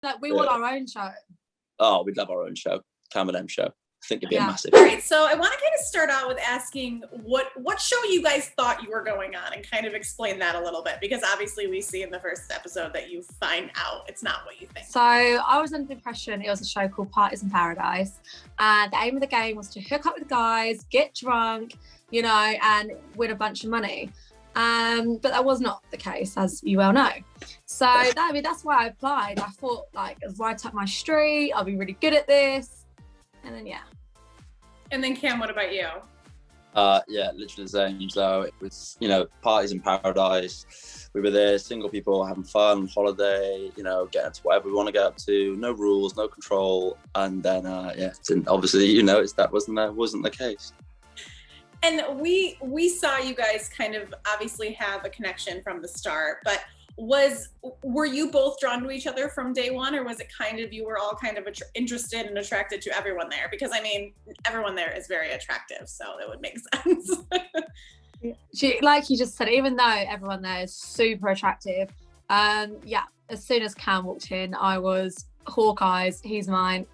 Like, we want our own show. Oh, we'd love our own show. Cam and M show. I think it'd be a massive. All right, so I want to kind of start out with asking what show you guys thought you were going on, and kind of explain that a little bit, because obviously we see in the first episode that you find out it's not what you think. So I was under the impression it was a show called Parties in Paradise, and the aim of the game was to hook up with guys, get drunk, you know, and win a bunch of money. But that was not the case, as you well know. So that's why I applied. I thought, like, it was right up my street. I'll be really good at this. And then, And then Cam, what about you? Yeah, literally the same. So it was, you know, Parties in Paradise. We were there, single people having fun, holiday, you know, getting to whatever we want to get up to. No rules, no control. And then, obviously, you know, that wasn't the case. And we saw you guys kind of obviously have a connection from the start, but were you both drawn to each other from day one, or was it kind of you were all kind of interested and attracted to everyone there? Because I mean, everyone there is very attractive, so it would make sense. Like you just said, even though everyone there is super attractive, as soon as Cam walked in, I was Hawkeye's, he's mine.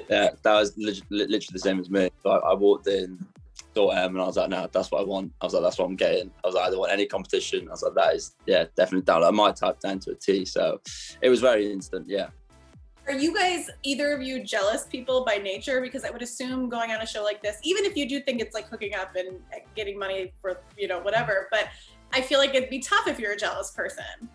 Yeah, that was literally the same as me. I walked in, saw him, and I was like, no, that's what I want. I was like, that's what I'm getting. I was like, I don't want any competition. I was like, that is, definitely down. Like, my type down to a T. So it was very instant, yeah. Are you guys, either of you, jealous people by nature? Because I would assume going on a show like this, even if you do think it's like hooking up and getting money for, you know, whatever, but I feel like it'd be tough if you're a jealous person.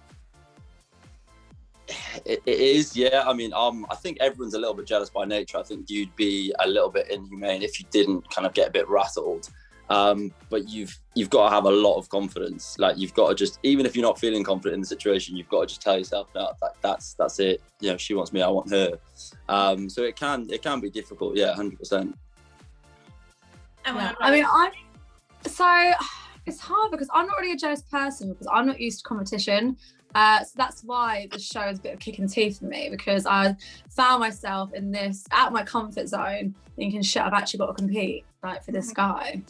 It is, yeah. I mean, I think everyone's a little bit jealous by nature. I think you'd be a little bit inhumane if you didn't kind of get a bit rattled. But you've got to have a lot of confidence. Like, you've got to just, even if you're not feeling confident in the situation, you've got to just tell yourself, no, that's it. You know, she wants me, I want her. So it can be difficult, yeah, 100%. I mean, it's hard because I'm not really a jealous person, because I'm not used to competition. So that's why the show is a bit of kick and teeth for me, because I found myself in this, out of my comfort zone, thinking, shit, I've actually got to compete, like, for this guy.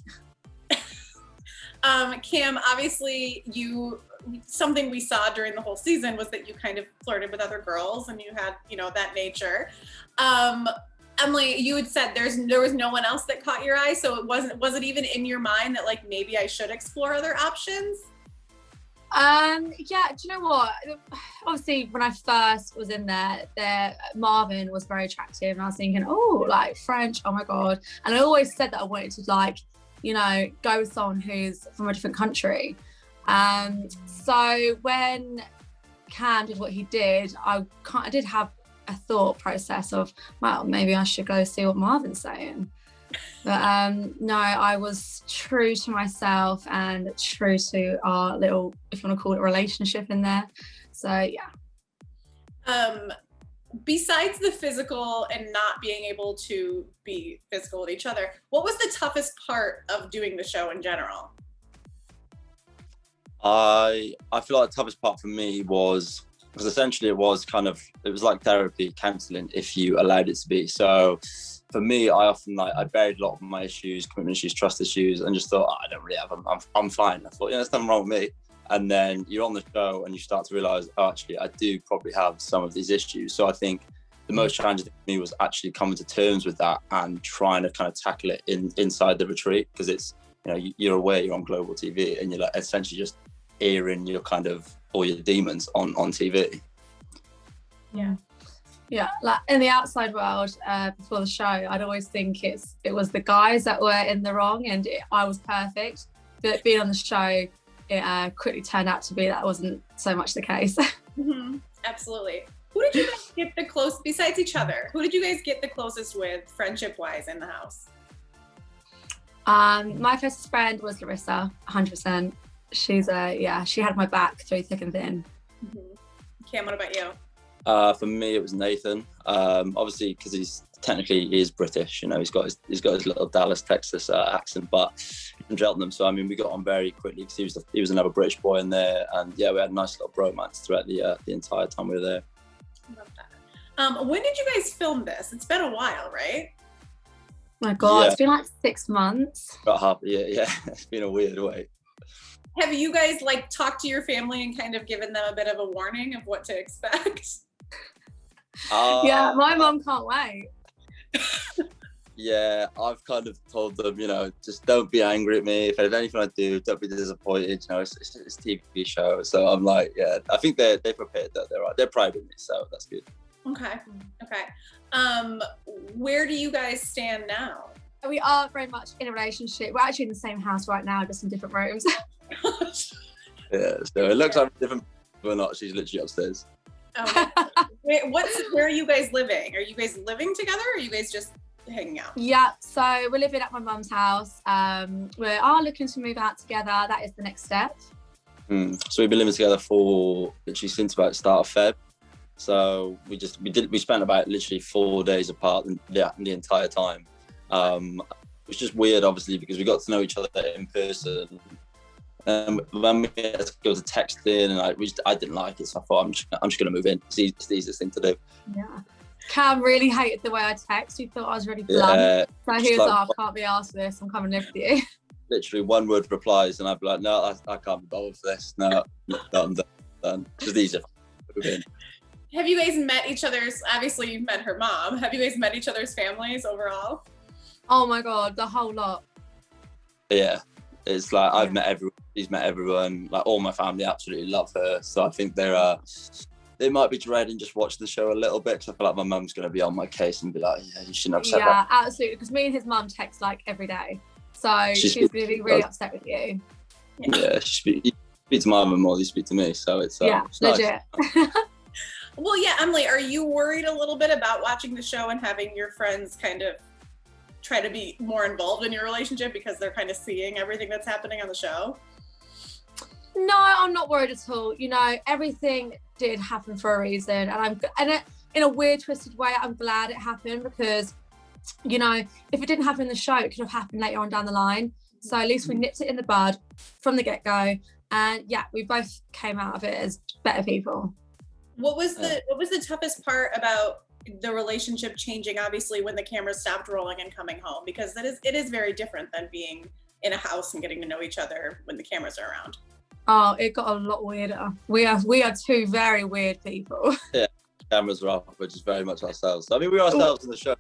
Cam, obviously something we saw during the whole season was that you kind of flirted with other girls and you had, you know, that nature. Emily, you had said there was no one else that caught your eye, so was it even in your mind that, like, maybe I should explore other options? Yeah, do you know what? Obviously, when I first was in there, Marvin was very attractive, and I was thinking, oh, like, French, oh my God. And I always said that I wanted to, like, you know, go with someone who's from a different country. So when Cam did what he did, I did have a thought process of, well, maybe I should go see what Marvin's saying. But no, I was true to myself and true to our little, if you want to call it, relationship in there. So yeah. Besides the physical and not being able to be physical with each other, what was the toughest part of doing the show in general? I feel like the toughest part for me was, because essentially it was like therapy, counselling, if you allowed it to be. So for me, I often, like, I buried a lot of my issues, commitment issues, trust issues, and just thought, I don't really have them. I'm fine. I thought, there's nothing wrong with me. And then you're on the show and you start to realise, actually, I do probably have some of these issues. So I think the most challenging thing for me was actually coming to terms with that and trying to kind of tackle it inside the retreat, because it's, you know, you're aware you're on global TV and you're, like, essentially just airing your kind of all your demons on TV. Yeah, like, in the outside world, before the show, I'd always think it was the guys that were in the wrong and I was perfect. But being on the show, it quickly turned out to be that wasn't so much the case. Mm-hmm. Absolutely. Who did you guys get besides each other, who did you guys get the closest with, friendship-wise, in the house? My closest friend was Larissa, 100%. She's she had my back through thick and thin. Mm-hmm. Cam, what about you? For me, it was Nathan. Obviously, because he is British. You know, he's got his little Dallas, Texas accent, but he's from Cheltenham. So I mean, we got on very quickly because he was another British boy in there, and yeah, we had a nice little bromance throughout the entire time we were there. Love that. When did you guys film this? It's been a while, right? My God, It's been like 6 months. About half a year, yeah. It's been a weird wait. Have you guys like talked to your family and kind of given them a bit of a warning of what to expect? Yeah, my mum can't wait. Yeah, I've kind of told them, you know, just don't be angry at me. If there's anything I do, don't be disappointed. You know, it's a TV show. So I'm like, yeah, I think they're prepared that they're proud of me. So that's good. Okay. Where do you guys stand now? We are very much in a relationship. We're actually in the same house right now, just in different rooms. Yeah, so it looks like different, but not. She's literally upstairs. Oh, where are you guys living? Are you guys living together or are you guys just hanging out? Yeah, so we're living at my mum's house. We are looking to move out together. That is the next step. So we've been living together for literally since about the start of Feb. So we spent about literally 4 days apart the entire time. It was just weird, obviously, because we got to know each other in person. When we had to go to texting, and I didn't like it, so I thought I'm just going to move in. It's the easiest thing to do. Yeah. Cam really hated the way I text. He thought I was really blunt. Yeah, so he was like, I can't be asked for this. I'm coming to live with you. Literally one word replies, and I'd be like, no, I can't be bothered for this. No, I'm done. It's just easier. Move in. Have you guys met each other's, obviously you've met her mom. Have you guys met each other's families overall? Oh my God, the whole lot. Yeah. It's like I've met everyone, she's met everyone, like all my family absolutely love her. So I think they might be dreading just watching the show a little bit, because I feel like my mum's going to be on my case and be like, yeah, you shouldn't have said that. Yeah, absolutely, because me and his mum text like every day. So she's really upset with you. Yeah, you speak to my mum more than you speak to me, so it's it's legit. Nice. Well, yeah, Emily, are you worried a little bit about watching the show and having your friends kind of try to be more involved in your relationship because they're kind of seeing everything that's happening on the show? No, I'm not worried at all. You know, everything did happen for a reason, and in a weird, twisted way, I'm glad it happened, because, you know, if it didn't happen in the show, it could have happened later on down the line. So at least we nipped it in the bud from the get-go, and yeah, we both came out of it as better people. What was the toughest part about the relationship changing, obviously, when the cameras stopped rolling and coming home? Because it is very different than being in a house and getting to know each other when the cameras are around. Oh, it got a lot weirder. We are two very weird people. Yeah, cameras are off, which is very much ourselves. I mean, we were ourselves in the show.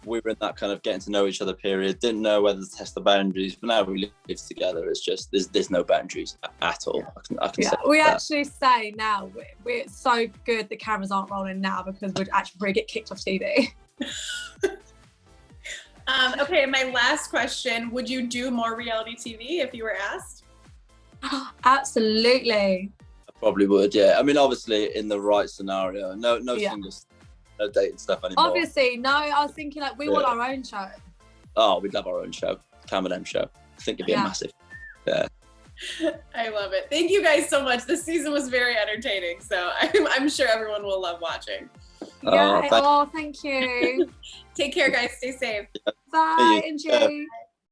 We were in that kind of getting to know each other period. Didn't know whether to test the boundaries, but now we live together. It's just there's no boundaries at all. I can say we that. actually say now we're so good the cameras aren't rolling now, because we'd actually probably get kicked off TV. Okay, my last question: would you do more reality TV if you were asked? Absolutely. I probably would. Yeah. I mean, obviously, in the right scenario. No singles. No dating stuff anymore. Obviously, no. I was thinking like we want our own show. Oh, we'd love our own show, Cam and M show. I think it'd be a massive. Yeah. I love it. Thank you guys so much. This season was very entertaining, so I'm sure everyone will love watching. Yeah. Thank you. Take care, guys. Stay safe. Bye. Enjoy.